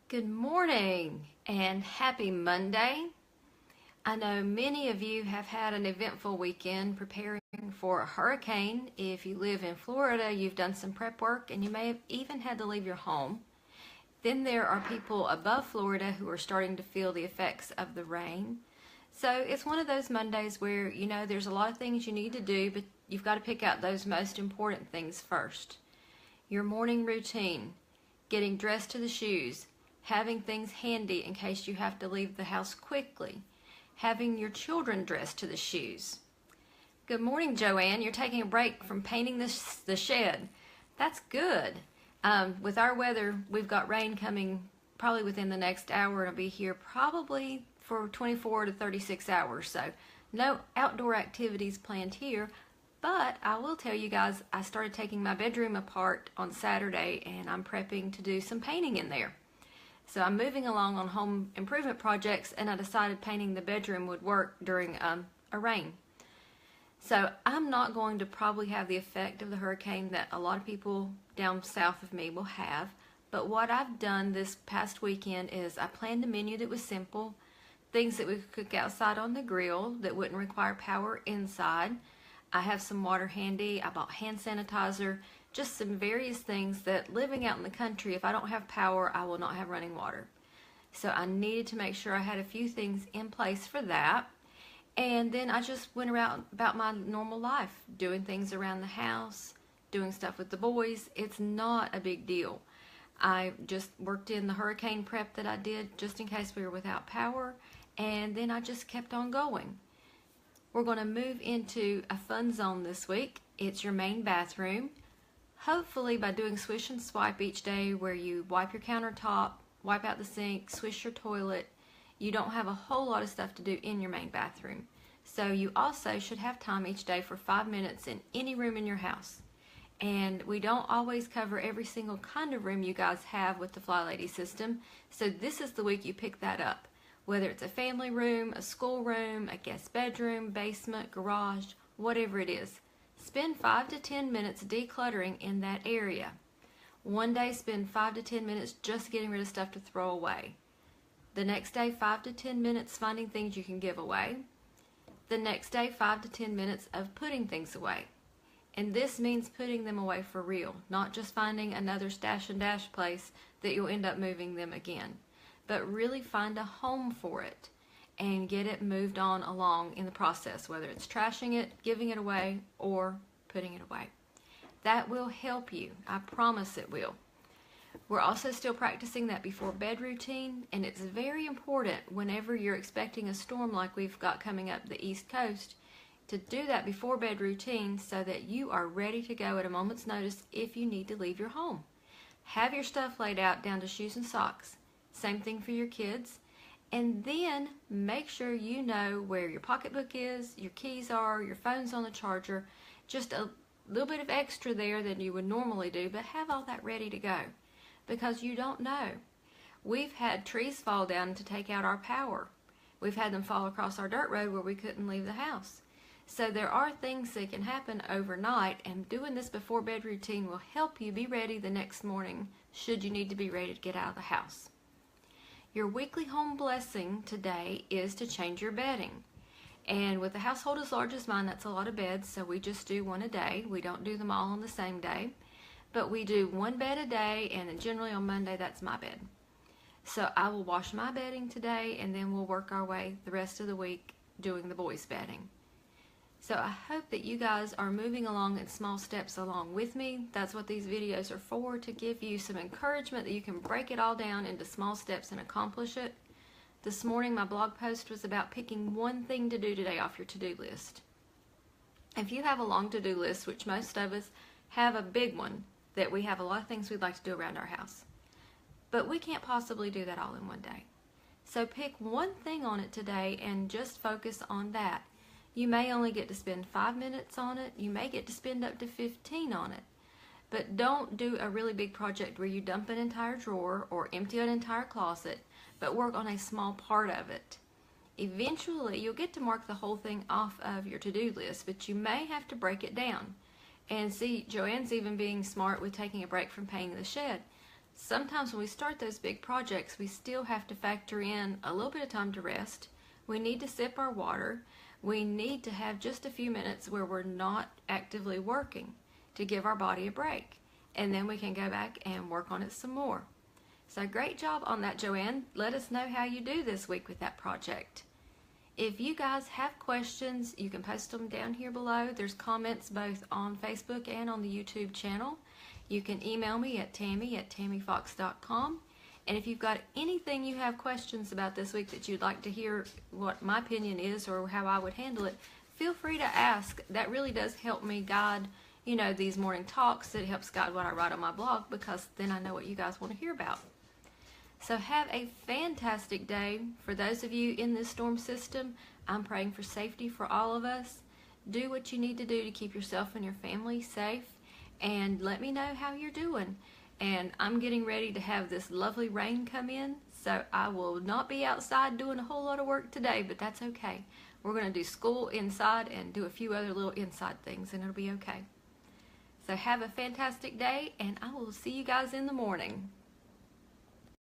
Good morning and happy Monday. I know many of you have had an eventful weekend preparing for a hurricane. If you live in Florida, you've done some prep work and you may have even had to leave your home. Then there are people above Florida who are starting to feel the effects of the rain. So it's one of those Mondays where there's a lot of things you need to do, but you've got to pick out those most important things first. Your morning routine, getting dressed to the shoes, having things handy in case you have to leave the house quickly, having your children dressed to the shoes. Good morning, Joanne. You're taking a break from painting the shed. That's good. With our weather, we've got rain coming probably within the next hour. It'll be here probably for 24 to 36 hours. So no outdoor activities planned here. But I will tell you guys, I started taking my bedroom apart on Saturday and I'm prepping to do some painting in there. So I'm moving along on home improvement projects, and I decided painting the bedroom would work during a rain. So I'm not going to probably have the effect of the hurricane that a lot of people down south of me will have. But what I've done this past weekend is I planned a menu that was simple, things that we could cook outside on the grill that wouldn't require power inside. I have some water handy. I bought hand sanitizer. Just some various things that living out in the country, if I don't have power, I will not have running water. So I needed to make sure I had a few things in place for that. And then I just went around about my normal life, doing things around the house, doing stuff with the boys. It's not a big deal. I just worked in the hurricane prep that I did just in case we were without power. And then I just kept on going. We're going to move into a fun zone this week. It's your main bathroom. Hopefully by doing swish and swipe each day where you wipe your countertop, wipe out the sink, swish your toilet, you don't have a whole lot of stuff to do in your main bathroom. So you also should have time each day for 5 minutes in any room in your house. And we don't always cover every single kind of room you guys have with the Fly Lady system. So this is the week you pick that up. Whether it's a family room, a school room, a guest bedroom, basement, garage, whatever it is. Spend 5 to 10 minutes decluttering in that area. One day, spend 5 to 10 minutes just getting rid of stuff to throw away. The next day, 5 to 10 minutes finding things you can give away. The next day, 5 to 10 minutes of putting things away. And this means putting them away for real, not just finding another stash and dash place that you'll end up moving them again. But really find a home for it and get it moved on along in the process, whether it's trashing it, giving it away, or putting it away. That will help you. I promise it will. We're also still practicing that before bed routine, and it's very important whenever you're expecting a storm like we've got coming up the East Coast to do that before bed routine so that you are ready to go at a moment's notice if you need to leave your home. Have your stuff laid out down to shoes and socks. Same thing for your kids. And then make sure you know where your pocketbook is, your keys are, your phone's on the charger. Just a little bit of extra there than you would normally do, but have all that ready to go because you don't know. We've had trees fall down to take out our power. We've had them fall across our dirt road where we couldn't leave the house. So there are things that can happen overnight, and doing this before bed routine will help you be ready the next morning should you need to be ready to get out of the house. Your weekly home blessing today is to change your bedding. And with a household as large as mine, that's a lot of beds, so we just do one a day. We don't do them all on the same day. But we do one bed a day, and then generally on Monday, that's my bed. So I will wash my bedding today, and then we'll work our way the rest of the week doing the boys' bedding. So I hope that you guys are moving along in small steps along with me. That's what these videos are for, to give you some encouragement that you can break it all down into small steps and accomplish it. This morning my blog post was about picking one thing to do today off your to-do list. If you have a long to-do list, which most of us have a big one, that we have a lot of things we'd like to do around our house. But we can't possibly do that all in one day. So pick one thing on it today and just focus on that. You may only get to spend 5 minutes on it. You may get to spend up to 15 on it. But don't do a really big project where you dump an entire drawer or empty an entire closet, but work on a small part of it. Eventually, you'll get to mark the whole thing off of your to-do list, but you may have to break it down. And see, Joanne's even being smart with taking a break from painting the shed. sometimes when we start those big projects, we still have to factor in a little bit of time to rest. We need to sip our water. We need to have just a few minutes where we're not actively working to give our body a break. And then we can go back and work on it some more. So great job on that, Joanne. Let us know how you do this week with that project. If you guys have questions, you can post them down here below. There's comments both on Facebook and on the YouTube channel. You can email me at tammy@tammyfox.com. And if you've got anything you have questions about this week that you'd like to hear what my opinion is or how I would handle it, feel free to ask. That really does help me guide, these morning talks. It helps guide what I write on my blog, because then I know what you guys want to hear about. So have a fantastic day. For those of you in this storm system, I'm praying for safety for all of us. Do what you need to do to keep yourself and your family safe, and let me know how you're doing. And I'm getting ready to have this lovely rain come in, so I will not be outside doing a whole lot of work today, but that's okay. We're going to do school inside and do a few other little inside things, and it'll be okay. So have a fantastic day, and I will see you guys in the morning.